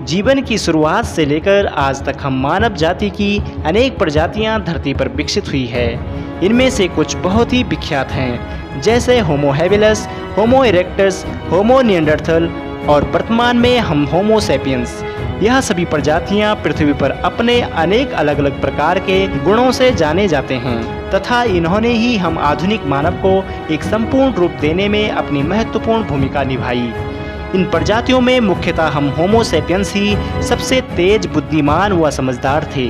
जीवन की शुरुआत से लेकर आज तक हम मानव जाति की अनेक प्रजातियां धरती पर विकसित हुई है। इनमें से कुछ बहुत ही विख्यात हैं, जैसे होमो हैबिलस, होमो इरेक्टस, होमो निएंडरथल और वर्तमान में हम होमो सैपियंस। यह सभी प्रजातियां पृथ्वी पर अपने अनेक अलग अलग प्रकार के गुणों से जाने जाते हैं तथा इन्होंने ही हम आधुनिक मानव को एक संपूर्ण रूप देने में अपनी महत्वपूर्ण भूमिका निभाई। इन प्रजातियों में मुख्यतः हम होमो सैपियंस ही सबसे तेज, बुद्धिमान व समझदार थे,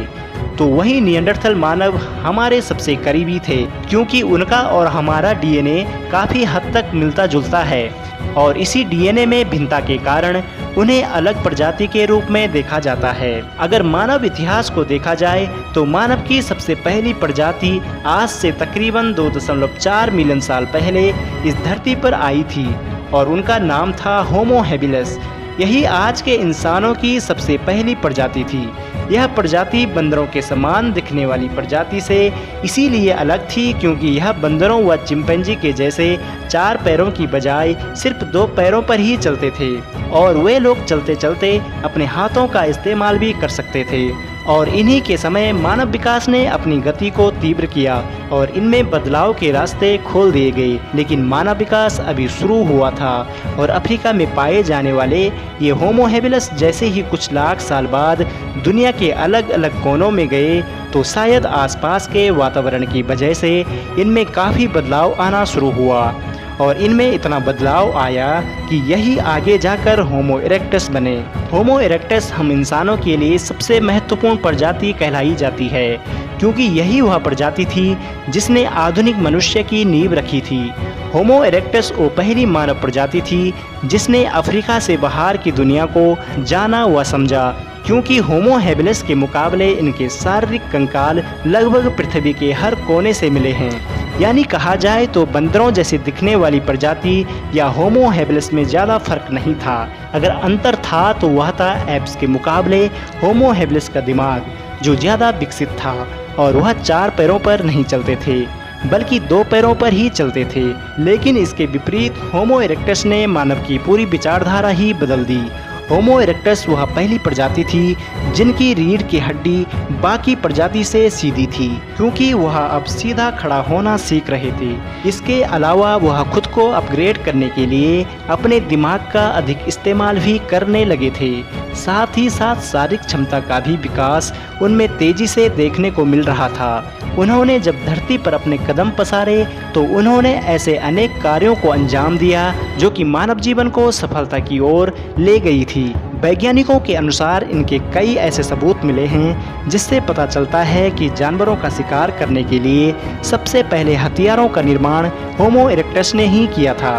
तो वहीं निएंडरथल मानव हमारे सबसे करीबी थे, क्योंकि उनका और हमारा डीएनए काफ़ी हद तक मिलता जुलता है और इसी डीएनए में भिन्नता के कारण उन्हें अलग प्रजाति के रूप में देखा जाता है। अगर मानव इतिहास को देखा जाए तो मानव की सबसे पहली प्रजाति आज से तकरीबन 2.4 मिलियन साल पहले इस धरती पर आई थी और उनका नाम था होमो हैबिलस। यही आज के इंसानों की सबसे पहली प्रजाति थी। यह प्रजाति बंदरों के समान दिखने वाली प्रजाति से इसीलिए अलग थी क्योंकि यह बंदरों व चिंपैंजी के जैसे 4 पैरों की बजाय सिर्फ 2 पैरों पर ही चलते थे और वे लोग चलते चलते अपने हाथों का इस्तेमाल भी कर सकते थे। और इन्हीं के समय मानव विकास ने अपनी गति को तीव्र किया और इनमें बदलाव के रास्ते खोल दिए गए। लेकिन मानव विकास अभी शुरू हुआ था और अफ्रीका में पाए जाने वाले ये होमो हैबिलस जैसे ही कुछ लाख साल बाद दुनिया के अलग अलग कोनों में गए तो शायद आसपास के वातावरण की वजह से इनमें काफ़ी बदलाव आना शुरू हुआ और इनमें इतना बदलाव आया कि यही आगे जाकर होमो इरेक्टस बने। होमो इरेक्टस हम इंसानों के लिए सबसे महत्वपूर्ण प्रजाति कहलाई जाती है क्योंकि यही वह प्रजाति थी जिसने आधुनिक मनुष्य की नींव रखी थी। होमो इरेक्टस वो पहली मानव प्रजाति थी जिसने अफ्रीका से बाहर की दुनिया को जाना व समझा, क्योंकि होमो हैबिलस के मुकाबले इनके शारीरिक कंकाल लगभग पृथ्वी के हर कोने से मिले हैं। यानी कहा जाए तो बंदरों जैसे दिखने वाली प्रजाति या होमो हैबिलस में ज़्यादा फर्क नहीं था। अगर अंतर था तो वह था एप्स के मुकाबले होमो हैबिलस का दिमाग, जो ज़्यादा विकसित था और वह 4 पैरों पर नहीं चलते थे बल्कि 2 पैरों पर ही चलते थे। लेकिन इसके विपरीत होमो इरेक्टस ने मानव की पूरी विचारधारा ही बदल दी। होमो इरेक्टस वह पहली प्रजाति थी जिनकी रीढ़ की हड्डी बाकी प्रजाति से सीधी थी, क्योंकि वह अब सीधा खड़ा होना सीख रहे थे। इसके अलावा वह खुद को अपग्रेड करने के लिए अपने दिमाग का अधिक इस्तेमाल भी करने लगे थे। साथ ही साथ शारीरिक क्षमता का भी विकास उनमें तेजी से देखने को मिल रहा था। उन्होंने जब धरती पर अपने कदम पसारे तो उन्होंने ऐसे अनेक कार्यों को अंजाम दिया जो कि मानव जीवन को सफलता की ओर ले गई थी। वैज्ञानिकों के अनुसार इनके कई ऐसे सबूत मिले हैं जिससे पता चलता है कि जानवरों का शिकार करने के लिए सबसे पहले हथियारों का निर्माण होमो इरेक्टस ने ही किया था।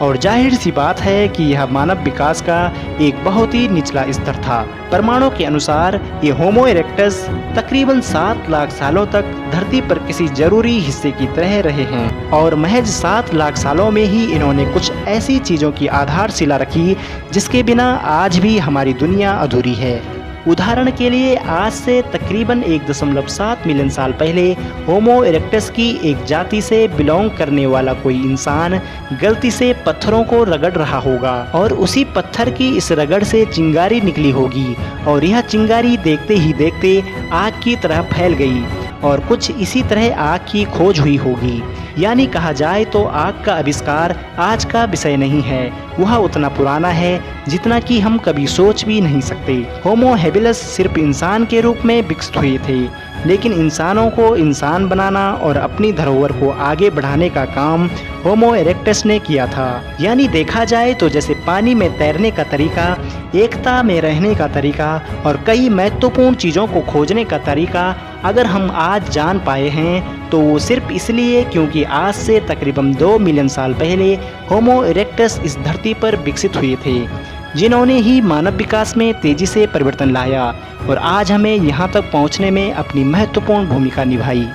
और जाहिर सी बात है कि यह मानव विकास का एक बहुत ही निचला स्तर था। प्रमाणों के अनुसार ये होमो इरेक्टस तकरीबन 7 लाख सालों तक धरती पर किसी जरूरी हिस्से की तरह रहे हैं और महज 7 लाख सालों में ही इन्होंने कुछ ऐसी चीज़ों की आधारशिला रखी जिसके बिना आज भी हमारी दुनिया अधूरी है। उदाहरण के लिए आज से तकरीबन 1.7 मिलियन साल पहले होमो इरेक्टस की एक जाति से बिलोंग करने वाला कोई इंसान गलती से पत्थरों को रगड़ रहा होगा और उसी पत्थर की इस रगड़ से चिंगारी निकली होगी और यह चिंगारी देखते ही देखते आग की तरह फैल गई और कुछ इसी तरह आग की खोज हुई होगी। यानी कहा जाए तो आग का आविष्कार आज का विषय नहीं है, वह उतना पुराना है जितना कि हम कभी सोच भी नहीं सकते। होमो हैबिलस सिर्फ इंसान के रूप में विकसित हुए थे, लेकिन इंसानों को इंसान बनाना और अपनी धरोहर को आगे बढ़ाने का काम होमो इरेक्टस ने किया था। यानी देखा जाए तो जैसे पानी में तैरने का तरीका, एकता में रहने का तरीका और कई महत्वपूर्ण चीज़ों को खोजने का तरीका अगर हम आज जान पाए हैं तो वो सिर्फ इसलिए क्योंकि आज से तकरीबन 2 मिलियन साल पहले होमो इरेक्टस इस धरती पर विकसित हुए थे, जिन्होंने ही मानव विकास में तेजी से परिवर्तन लाया और आज हमें यहाँ तक पहुँचने में अपनी महत्वपूर्ण भूमिका निभाई।